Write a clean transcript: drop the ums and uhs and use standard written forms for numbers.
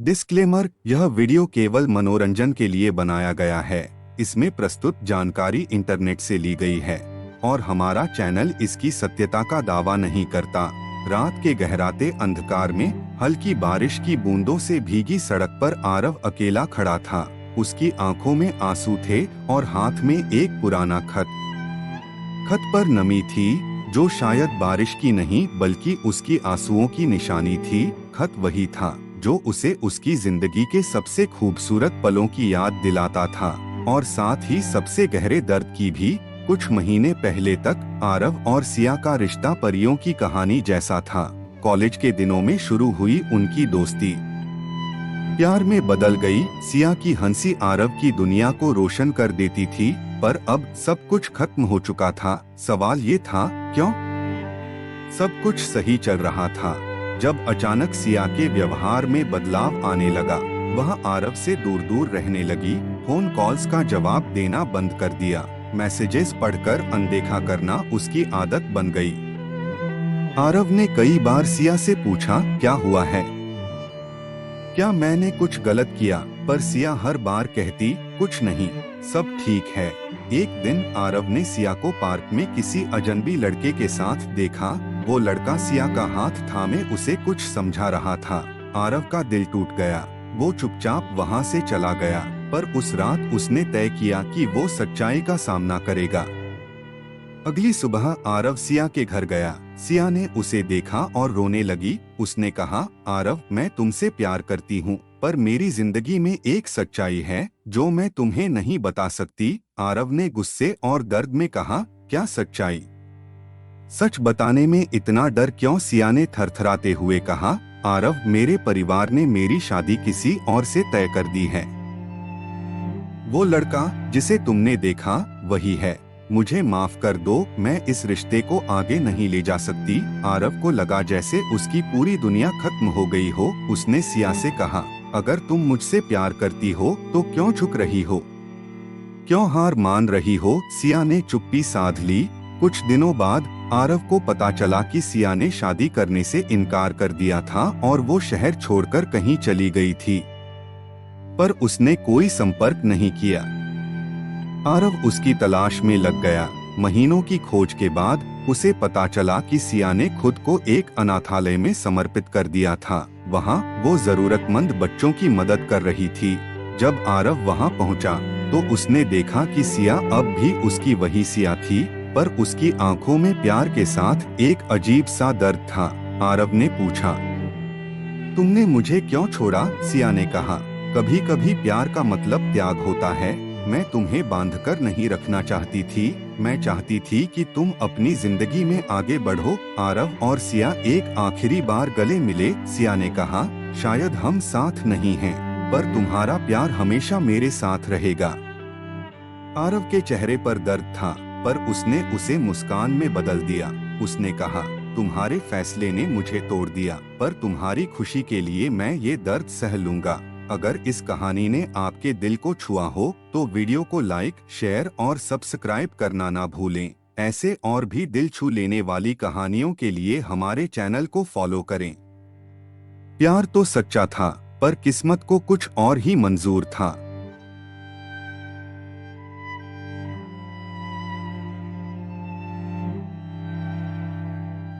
Disclaimer, यह video केवल मनोरंजन के लिए बनाया गया है। इसमें प्रस्तुत जानकारी इंटरनेट से ली गई है और हमारा चैनल इसकी सत्यता का दावा नहीं करता। रात के गहराते अंधकार में हल्की बारिश की बूंदों से भीगी सड़क पर आरव अकेला खड़ा था। उसकी आंखों में आंसू थे और हाथ में एक पुराना खत। खत पर नमी थी जो शायद बारिश की नहीं बल्कि उसकी आंसुओं की निशानी थी। खत वही था जो उसे उसकी जिंदगी के सबसे खूबसूरत पलों की याद दिलाता था और साथ ही सबसे गहरे दर्द की भी। कुछ महीने पहले तक आरव और सिया का रिश्ता परियों की कहानी जैसा था। कॉलेज के दिनों में शुरू हुई उनकी दोस्ती प्यार में बदल गई। सिया की हंसी आरव की दुनिया को रोशन कर देती थी, पर अब सब कुछ खत्म हो चुका था। सवाल ये था, क्यों? सब कुछ सही चल रहा था जब अचानक सिया के व्यवहार में बदलाव आने लगा। वह आरव से दूर दूर रहने लगी, फोन कॉल्स का जवाब देना बंद कर दिया, मैसेजेस पढ़कर अनदेखा करना उसकी आदत बन गई। आरव ने कई बार सिया से पूछा, क्या हुआ है? क्या मैंने कुछ गलत किया? पर सिया हर बार कहती, कुछ नहीं, सब ठीक है। एक दिन आरव ने सिया को पार्क में किसी अजनबी लड़के के साथ देखा। वो लड़का सिया का हाथ थामे उसे कुछ समझा रहा था। आरव का दिल टूट गया। वो चुपचाप वहाँ से चला गया, पर उस रात उसने तय किया कि वो सच्चाई का सामना करेगा। अगली सुबह आरव सिया के घर गया। सिया ने उसे देखा और रोने लगी। उसने कहा, आरव, मैं तुमसे प्यार करती हूँ, पर मेरी जिंदगी में एक सच्चाई है जो मैं तुम्हें नहीं बता सकती। आरव ने गुस्से और दर्द में कहा, क्या सच्चाई? सच बताने में इतना डर क्यों? सिया ने थरथराते हुए कहा, आरव, मेरे परिवार ने मेरी शादी किसी और से तय कर दी है। वो लड़का जिसे तुमने देखा वही है। मुझे माफ कर दो, मैं इस रिश्ते को आगे नहीं ले जा सकती। आरव को लगा जैसे उसकी पूरी दुनिया खत्म हो गई हो। उसने सिया से कहा, अगर तुम मुझसे प्यार करती हो तो क्यों झुक रही हो? क्यों हार मान रही हो? सिया ने चुप्पी साध ली। कुछ दिनों बाद आरव को पता चला कि सिया ने शादी करने से इनकार कर दिया था और वो शहर छोड़कर कहीं चली गई थी, पर उसने कोई संपर्क नहीं किया। आरव उसकी तलाश में लग गया। महीनों की खोज के बाद उसे पता चला कि सिया ने खुद को एक अनाथालय में समर्पित कर दिया था। वहाँ वो जरूरतमंद बच्चों की मदद कर रही थी। जब आरव वहाँ पहुँचा तो उसने देखा कि सिया अब भी उसकी वही सिया थी, पर उसकी आंखों में प्यार के साथ एक अजीब सा दर्द था। आरव ने पूछा, तुमने मुझे क्यों छोड़ा? सिया ने कहा, कभी कभी प्यार का मतलब त्याग होता है। मैं तुम्हें बांधकर नहीं रखना चाहती थी, मैं चाहती थी कि तुम अपनी जिंदगी में आगे बढ़ो। आरव और सिया एक आखिरी बार गले मिले। सिया ने कहा, शायद हम साथ नहीं हैं, पर तुम्हारा प्यार हमेशा मेरे साथ रहेगा। आरव के चेहरे पर दर्द था, पर उसने उसे मुस्कान में बदल दिया। उसने कहा, तुम्हारे फैसले ने मुझे तोड़ दिया, पर तुम्हारी खुशी के लिए मैं ये दर्द सह लूंगा। अगर इस कहानी ने आपके दिल को छुआ हो तो वीडियो को लाइक, शेयर और सब्सक्राइब करना ना भूलें। ऐसे और भी दिल छू लेने वाली कहानियों के लिए हमारे चैनल को फॉलो करें। प्यार तो सच्चा था, पर किस्मत को कुछ और ही मंजूर था।